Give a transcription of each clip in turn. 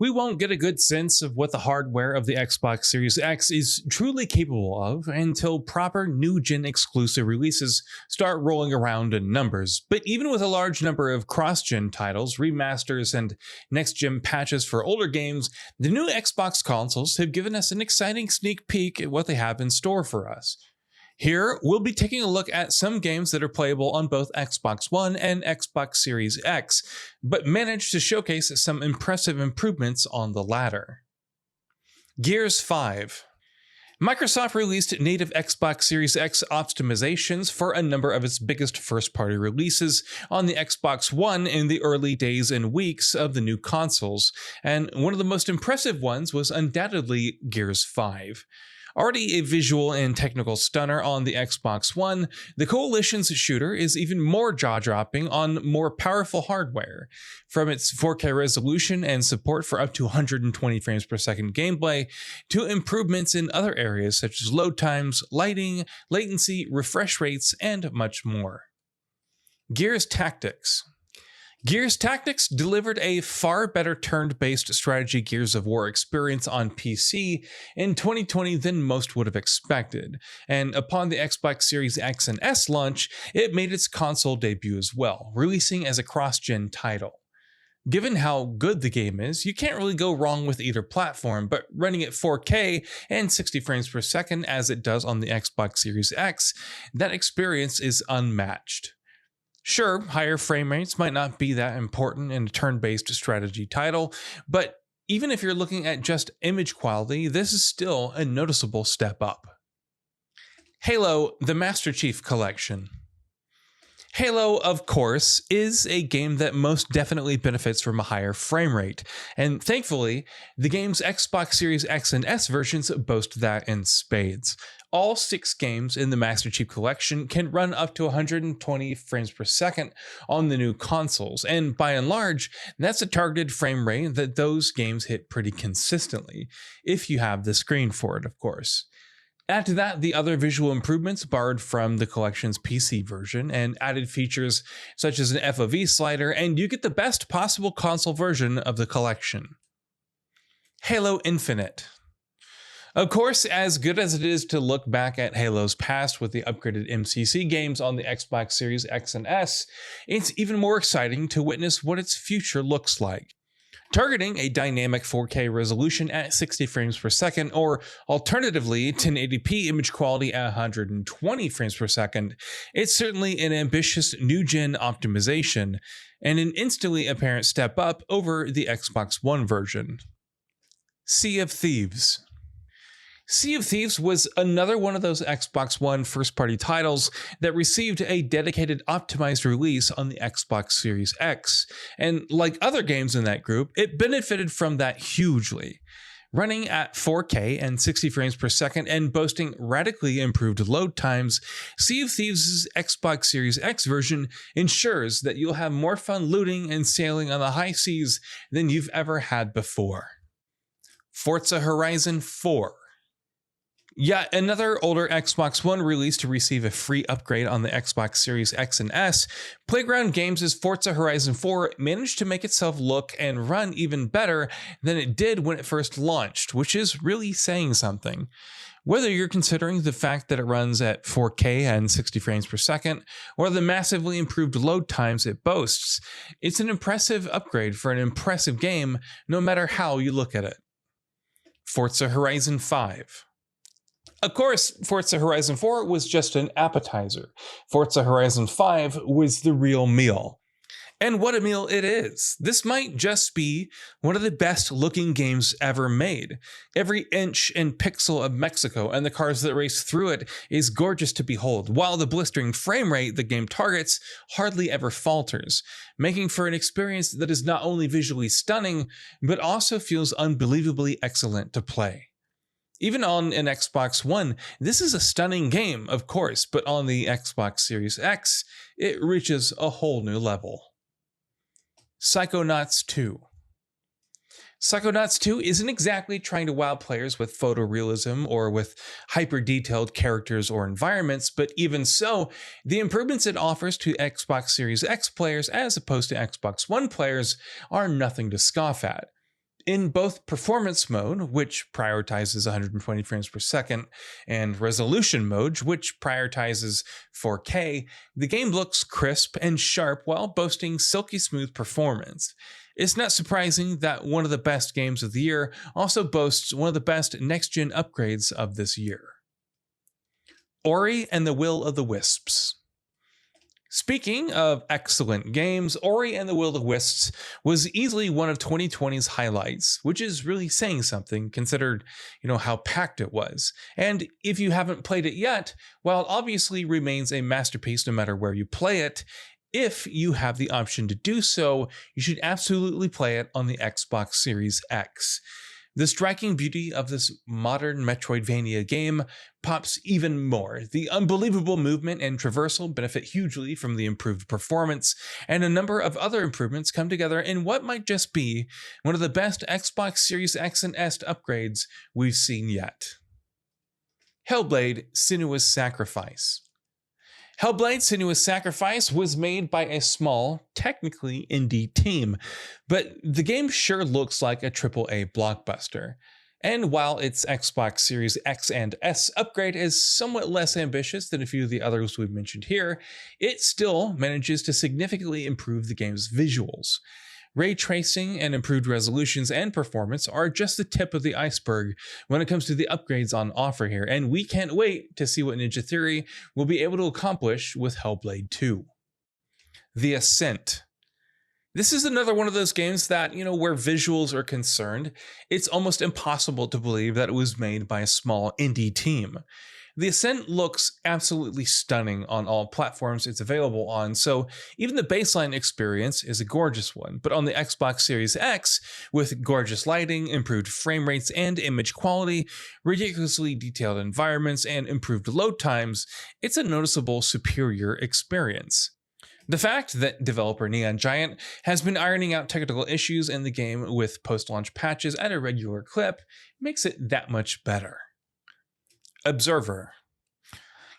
We won't get a good sense of what the hardware of the Xbox Series X is truly capable of until proper new-gen exclusive releases start rolling around in numbers. But even with a large number of cross-gen titles, remasters, and next-gen patches for older games, the new Xbox consoles have given us an exciting sneak peek at what they have in store for us. Here, we'll be taking a look at some games that are playable on both Xbox One and Xbox Series X, but managed to showcase some impressive improvements on the latter. Gears 5. Microsoft released native Xbox Series X optimizations for a number of its biggest first-party releases on the Xbox One in the early days and weeks of the new consoles, and one of the most impressive ones was undoubtedly Gears 5. Already a visual and technical stunner on the Xbox One, the Coalition's shooter is even more jaw-dropping on more powerful hardware. From its 4K resolution and support for up to 120 frames per second gameplay, to improvements in other areas such as load times, lighting, latency, refresh rates, and much more. Gears Tactics. Gears Tactics delivered a far better turn-based strategy Gears of War experience on PC in 2020 than most would have expected, and upon the Xbox Series X and S launch, it made its console debut as well, releasing as a cross-gen title. Given how good the game is, you can't really go wrong with either platform, but running at 4K and 60 frames per second as it does on the Xbox Series X, that experience is unmatched. Sure, higher frame rates might not be that important in a turn-based strategy title, but even if you're looking at just image quality, this is still a noticeable step up. Halo: The Master Chief Collection. Halo, of course, is a game that most definitely benefits from a higher frame rate, and thankfully, the game's Xbox Series X and S versions boast that in spades. All 6 games in the Master Chief Collection can run up to 120 frames per second on the new consoles, and by and large, that's a targeted frame rate that those games hit pretty consistently, if you have the screen for it, of course. Add to that the other visual improvements borrowed from the collection's PC version and added features such as an FOV slider, and you get the best possible console version of the collection. Halo Infinite. Of course, as good as it is to look back at Halo's past with the upgraded MCC games on the Xbox Series X and S, it's even more exciting to witness what its future looks like. Targeting a dynamic 4K resolution at 60 frames per second, or alternatively 1080p image quality at 120 frames per second, it's certainly an ambitious new-gen optimization, and an instantly apparent step up over the Xbox One version. Sea of Thieves. Sea of Thieves was another one of those Xbox One first-party titles that received a dedicated optimized release on the Xbox Series X, and like other games in that group, it benefited from that hugely. Running at 4K and 60 frames per second and boasting radically improved load times, Sea of Thieves' Xbox Series X version ensures that you'll have more fun looting and sailing on the high seas than you've ever had before. Forza Horizon 4. Yet another older Xbox One release to receive a free upgrade on the Xbox Series X and S, Playground Games' Forza Horizon 4 managed to make itself look and run even better than it did when it first launched, which is really saying something. Whether you're considering the fact that it runs at 4K and 60 frames per second, or the massively improved load times it boasts, it's an impressive upgrade for an impressive game, no matter how you look at it. Forza Horizon 5. Of course, Forza Horizon 4 was just an appetizer. Forza Horizon 5 was the real meal. And what a meal it is. This might just be one of the best looking games ever made. Every inch and pixel of Mexico and the cars that race through it is gorgeous to behold, while the blistering frame rate the game targets hardly ever falters, making for an experience that is not only visually stunning, but also feels unbelievably excellent to play. Even on an Xbox One, this is a stunning game, of course, but on the Xbox Series X, it reaches a whole new level. Psychonauts 2. Psychonauts 2 isn't exactly trying to wow players with photorealism or with hyper-detailed characters or environments, but even so, the improvements it offers to Xbox Series X players as opposed to Xbox One players are nothing to scoff at. In both performance mode, which prioritizes 120 frames per second, and resolution mode, which prioritizes 4K, the game looks crisp and sharp while boasting silky smooth performance. It's not surprising that one of the best games of the year also boasts one of the best next-gen upgrades of this year. Ori and the Will of the Wisps. Speaking of excellent games, Ori and the Will of the Wisps was easily one of 2020's highlights, which is really saying something considered, how packed it was. And if you haven't played it yet, while it obviously remains a masterpiece no matter where you play it, if you have the option to do so, you should absolutely play it on the Xbox Series X. The striking beauty of this modern Metroidvania game pops even more. The unbelievable movement and traversal benefit hugely from the improved performance, and a number of other improvements come together in what might just be one of the best Xbox Series X and S upgrades we've seen yet. HELLBLADE: SENUA'S Sacrifice. HELLBLADE: SENUA'S Sacrifice was made by a small, technically indie team, but the game sure looks like a AAA blockbuster. And while its Xbox Series X and S upgrade is somewhat less ambitious than a few of the others we've mentioned here, it still manages to significantly improve the game's visuals. Ray tracing and improved resolutions and performance are just the tip of the iceberg when it comes to the upgrades on offer here, and we can't wait to see what Ninja Theory will be able to accomplish with HELLBLADE 2. The Ascent. This is another one of those games that, where visuals are concerned, it's almost impossible to believe that it was made by a small indie team. The Ascent looks absolutely stunning on all platforms it's available on, so even the baseline experience is a gorgeous one. But on the Xbox Series X, with gorgeous lighting, improved frame rates and image quality, ridiculously detailed environments, and improved load times, it's a noticeable superior experience. The fact that developer Neon Giant has been ironing out technical issues in the game with post-launch patches at a regular clip makes it that much better. Observer.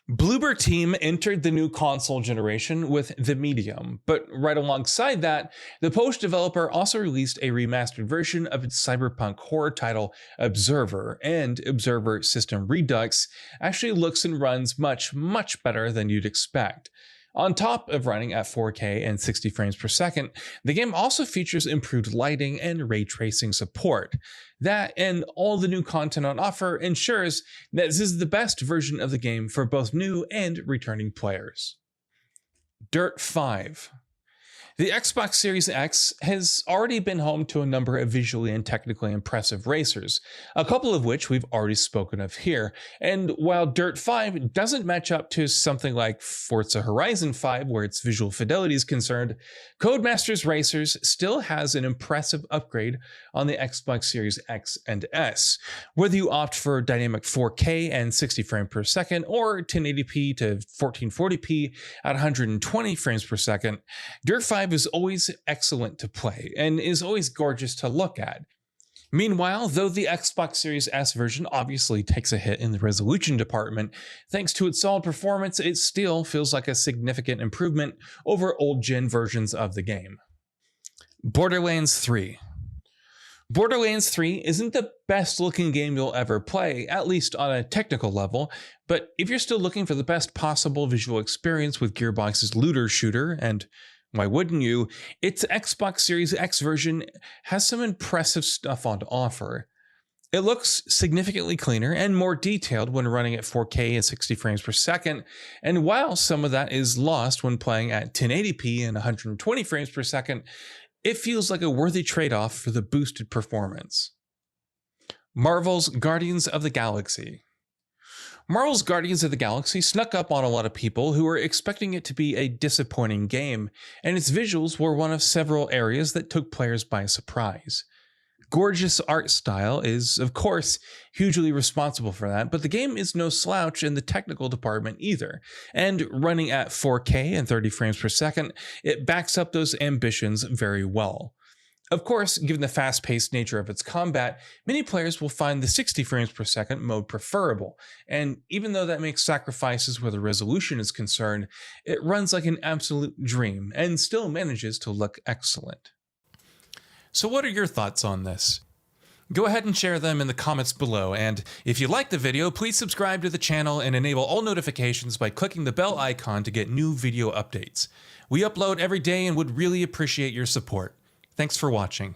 Bloober Team entered the new console generation with The Medium, but right alongside that, the Polish developer also released a remastered version of its cyberpunk horror title Observer, and Observer System Redux actually looks and runs much, much better than you'd expect. On top of running at 4K and 60 frames per second, the game also features improved lighting and ray tracing support. That and all the new content on offer ensures that this is the best version of the game for both new and returning players. Dirt 5. The Xbox Series X has already been home to a number of visually and technically impressive racers, a couple of which we've already spoken of here. And while Dirt 5 doesn't match up to something like Forza Horizon 5 where its visual fidelity is concerned, Codemasters Racers still has an impressive upgrade on the Xbox Series X and S. Whether you opt for dynamic 4K and 60 frames per second or 1080p to 1440p at 120 frames per second, Dirt 5 is always excellent to play and is always gorgeous to look at. Meanwhile, though the Xbox Series S version obviously takes a hit in the resolution department, thanks to its solid performance, it still feels like a significant improvement over old-gen versions of the game. Borderlands 3. Borderlands 3 isn't the best looking game you'll ever play, at least on a technical level, but if you're still looking for the best possible visual experience with Gearbox's looter shooter, and why wouldn't you, its Xbox Series X version has some impressive stuff on offer. It looks significantly cleaner and more detailed when running at 4K and 60 frames per second, and while some of that is lost when playing at 1080p and 120 frames per second, it feels like a worthy trade-off for the boosted performance. Marvel's Guardians of the Galaxy. Marvel's Guardians of the Galaxy snuck up on a lot of people who were expecting it to be a disappointing game, and its visuals were one of several areas that took players by surprise. Gorgeous art style is, of course, hugely responsible for that, but the game is no slouch in the technical department either, and running at 4K and 30 frames per second, it backs up those ambitions very well. Of course, given the fast-paced nature of its combat, many players will find the 60 frames per second mode preferable, and even though that makes sacrifices where the resolution is concerned, it runs like an absolute dream and still manages to look excellent. So what are your thoughts on this? Go ahead and share them in the comments below, and if you like the video, please subscribe to the channel and enable all notifications by clicking the bell icon to get new video updates. We upload every day and would really appreciate your support. Thanks for watching.